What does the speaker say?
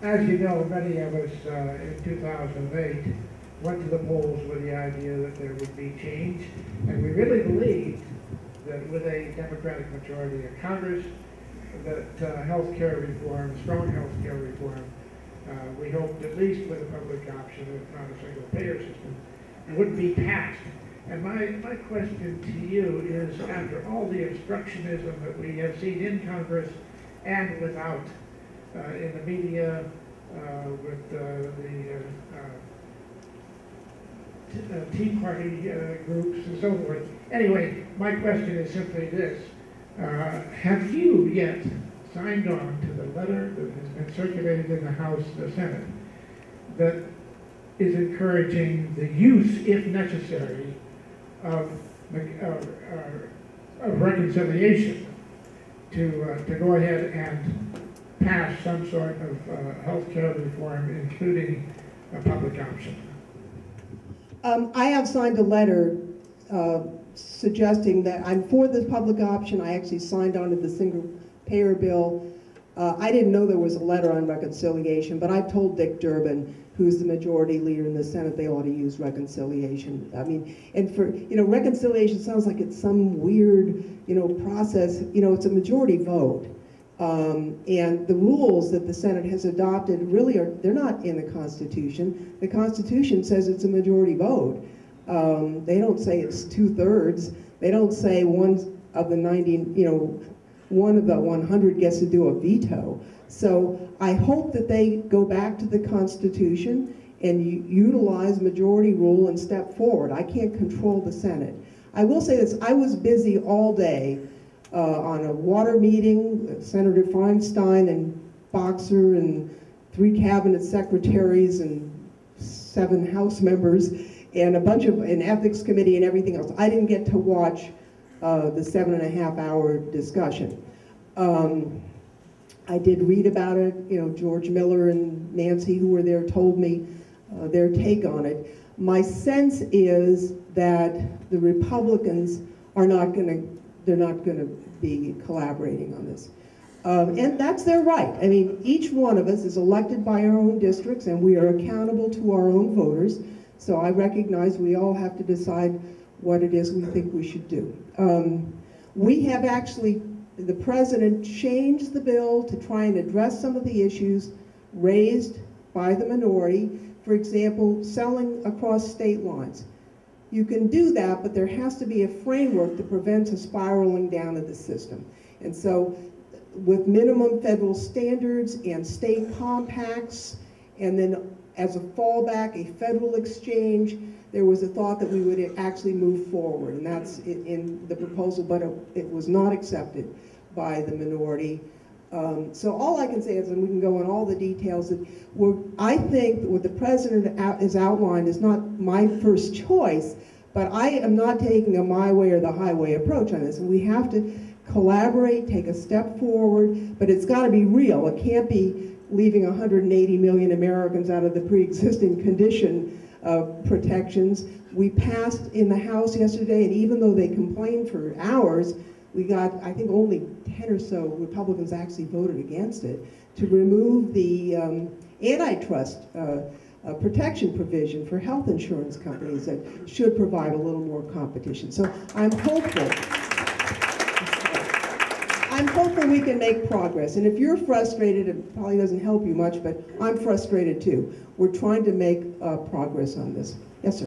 As you know, many of us in 2008 went to the polls with the idea that there would be change, and we really believed that with a Democratic majority in Congress, that health care reform, strong health care reform, we hoped at least with a public option, if not a single payer system, would be passed. And my question to you is, after all the obstructionism that we have seen in Congress and without, in the media, with the Tea Party groups and so forth. Anyway, my question is simply this. Have you yet signed on to the letter that has been circulated in the House and the Senate that is encouraging the use, if necessary, of reconciliation to go ahead and pass some sort of health care reform, including a public option? I have signed a letter suggesting that I'm for the public option. I actually signed on to the single payer bill. I didn't know there was a letter on reconciliation, but I've told Dick Durbin, who's the majority leader in the Senate, they ought to use reconciliation. I mean, and for, reconciliation sounds like it's some weird, process. It's a majority vote. And the rules that the Senate has adopted really they're not in the Constitution. The Constitution says it's a majority vote. They don't say it's 2/3. They don't say one of the 90, one of the 100 gets to do a veto. So I hope that they go back to the Constitution and utilize majority rule and step forward. I can't control the Senate. I will say this, I was busy all day on a water meeting, Senator Feinstein and Boxer and 3 cabinet secretaries and 7 House members and a bunch of an ethics committee and everything else. I didn't get to watch the 7.5-hour discussion. I did read about it. George Miller and Nancy, who were there, told me their take on it. My sense is that the Republicans are not going to, they're not going to be collaborating on this. And that's their right. I mean, each one of us is elected by our own districts, and we are accountable to our own voters. So I recognize we all have to decide what it is we think we should do. We have actually, the president changed the bill to try and address some of the issues raised by the minority. For example, selling across state lines. You can do that, but there has to be a framework that prevents a spiraling down of the system. And so with minimum federal standards and state compacts, and then as a fallback, a federal exchange, there was a thought that we would actually move forward, and that's in the proposal, but it was not accepted by the minority. So all I can say is, and we can go on all the details, that I think what the president has outlined is not my first choice, but I am not taking a my way or the highway approach on this, and we have to collaborate, take a step forward, but it's got to be real. It can't be leaving 180 million Americans out of the pre-existing condition protections. We passed in the House yesterday, and even though they complained for hours, we got, I think, only 10 or so Republicans actually voted against it, to remove the antitrust protection provision for health insurance companies that should provide a little more competition. So I'm hopeful. I'm hopeful we can make progress. And if you're frustrated, it probably doesn't help you much, but I'm frustrated too. We're trying to make progress on this. Yes, sir.